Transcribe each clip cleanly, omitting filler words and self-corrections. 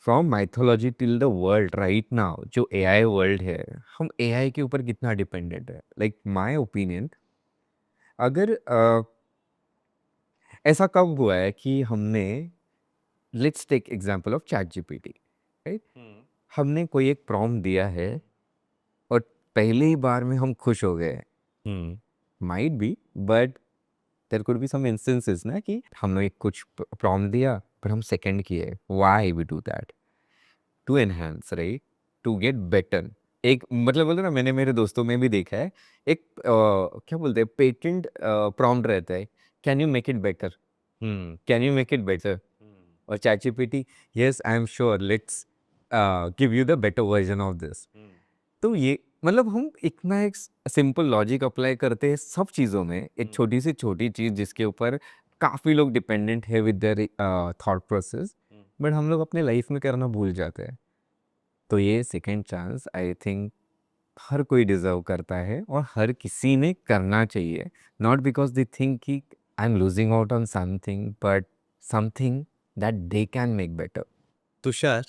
From mythology till the world right now, जो AI world है, हम एआई के ऊपर कितना डिपेंडेंट है? लाइक माय ओपिनियन, अगर ऐसा कब हुआ है कि हमने, let's take example of ChatGPT, right? हमने कोई एक प्रॉम्प्ट दिया है और पहले ही बार में हम खुश हो गए। Might be, but there could be some instances ना कि हमने एक कुछ प्रॉम्प्ट दिया पर हम सेकंड किए। Why we do that? To enhance, right? To get better. एक मतलब बोलते ना, मैंने मेरे दोस्तों में भी देखा है, एक क्या बोलते हैं, पेटेंट प्रॉम्प्ट रहता है, can you make it better, can you make it better? और ChatGPT, yes I am sure, let's give you the better version of this. तो ये मतलब हम इतना एक सिंपल लॉजिक अप्लाई करते हैं सब चीज़ों में, एक छोटी से छोटी चीज़ जिसके ऊपर काफ़ी लोग डिपेंडेंट है with their thought process, but हम लोग अपने लाइफ में करना भूल जाते हैं। तो ये सेकंड चांस आई थिंक हर कोई डिजर्व करता है और हर किसी ने करना चाहिए, नॉट बिकॉज दे थिंक कि I am losing out on something, but something that they can make better. Tushar,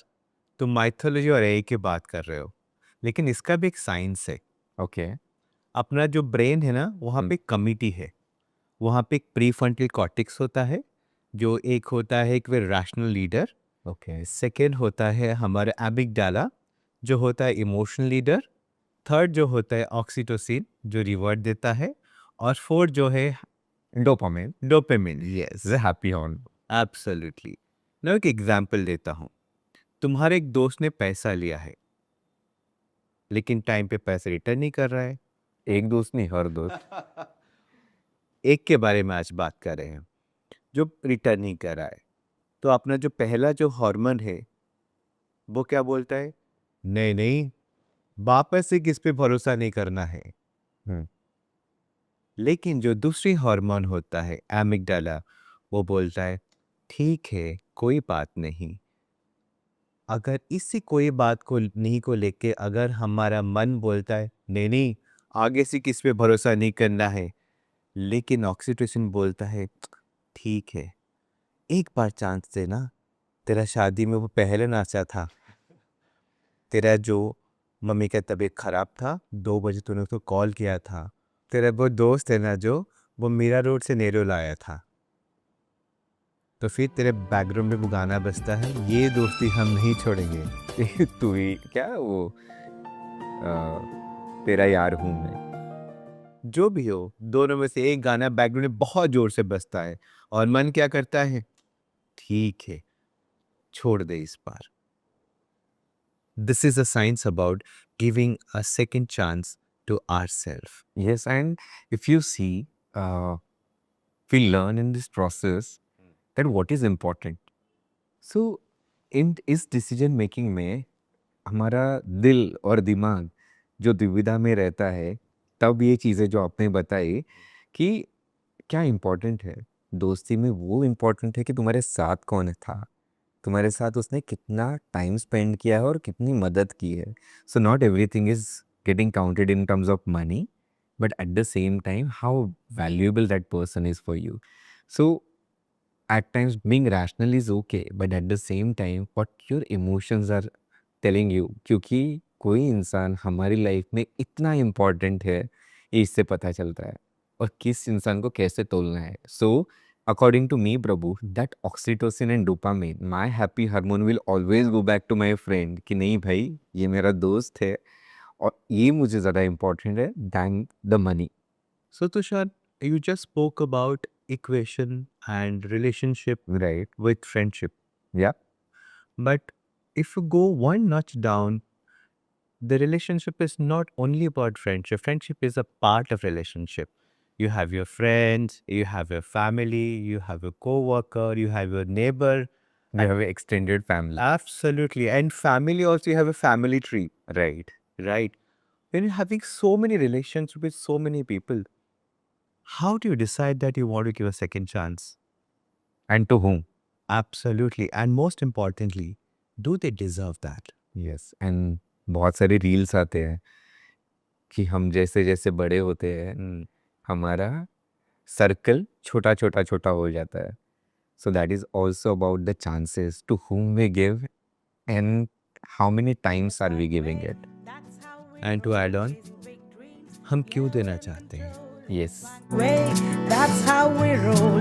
तुम माइथोलॉजी और एआई की बात कर रहे हो, लेकिन इसका भी एक साइंस है। ओके। अपना जो ब्रेन है ना, वहाँ पे कमिटी है। वहाँ पे एक प्रीफ्रंटल कॉर्टेक्स होता है, जो एक होता है एक रैशनल लीडर। ओके। सेकेंड होता है हमारा एमिगडाला, जो होता है इमोशनल लीडर। थर्ड जो होता है ऑक्सीटोसिन, जो रिवॉर्ड देता है। और फोर्थ जो है dopamine, dopamine. Yes, the happy horn. Absolutely. मैं एक एग्जांपल देता हूँ। तुम्हारे एक दोस्त ने पैसा लिया है, लेकिन टाइम पे पैसे रिटर्न नहीं कर रहा है। एक दोस्त नहीं, हर दोस्त। एक के बारे में आज बात कर रहे हैं, जो रिटर्न नहीं कर रहा है। तो अपना जो पहला जो हार्मोन है, वो क्या बोलता है? नहीं नहीं, वापस से किस पे भरोसा नहीं करना है। हम्म। लेकिन जो दूसरी हार्मोन होता है एमिगडाला, वो बोलता है ठीक है, कोई बात नहीं। अगर इसी कोई बात को नहीं को लेके अगर हमारा मन बोलता है नहीं नहीं, आगे से किस पे भरोसा नहीं करना है, लेकिन ऑक्सीटोसिन बोलता है ठीक है, एक बार चांस देना। तेरा शादी में वो पहले नाचा था, तेरा जो मम्मी का तबीयत खराब था, 2 बजे तूने उसको कॉल किया था, तेरा वो दोस्त है ना जो वो मीरा रोड से नेहरू लाया था, तो फिर तेरे बैकग्राउंड में वो गाना बजता है, ये दोस्ती हम नहीं छोड़ेंगे। तू ही क्या वो, अ, तेरा यार हूँ मैं। जो भी हो, दोनों में से एक गाना बैकग्राउंड में बहुत जोर से बजता है, और मन क्या करता है? ठीक है, छोड़ दे इस बार। This is a science about giving a second chance to our self. Yes, and if you see, we learn in this process that what is important. So, in इस डिसीजन मेकिंग में हमारा दिल और दिमाग जो दुविधा में रहता है, तब ये चीज़ें जो आपने बताई कि क्या इम्पोर्टेंट है, दोस्ती में वो इम्पोर्टेंट है कि तुम्हारे साथ कौन था, तुम्हारे साथ उसने कितना टाइम स्पेंड किया है और कितनी मदद की है। So not everything is getting counted in terms of money, but at the same time how valuable that person is for you. So at times being rational is okay, but at the same time what your emotions are telling you, क्योंकि कोई इंसान हमारी life में इतना important है, ये इससे पता चलता है, और किस इंसान को कैसे तोलना है। सो according to me Prabhu, that oxytocin and dopamine, my happy hormone will always go back to my friend कि नहीं भाई, ये मेरा दोस्त है और ये मुझे ज़्यादा इम्पोर्टेंट है than the money. So Tushar, you just spoke about equation and relationship right. with friendship. या। But if you go one notch down, the relationship is not only about friendship. Friendship is a part of relationship. You have your friends, you have your family, you have your co-worker, you have your neighbor. We have extended family. Absolutely. And family also, you have a family tree, right. right? When you're having so many relations with so many people, how do you decide that you want to give a second chance? And to whom. Absolutely. And most importantly, do they deserve that? Yes, and बहुत सारे reels आते हैं कि हम जैसे जैसे बड़े होते हैं, हमारा सर्कल छोटा छोटा हो जाता है। So that is also about the chances to whom we give and how many times are we giving it? And to add on, हम क्यों देना चाहते हैं? Yes. Way, that's how we roll.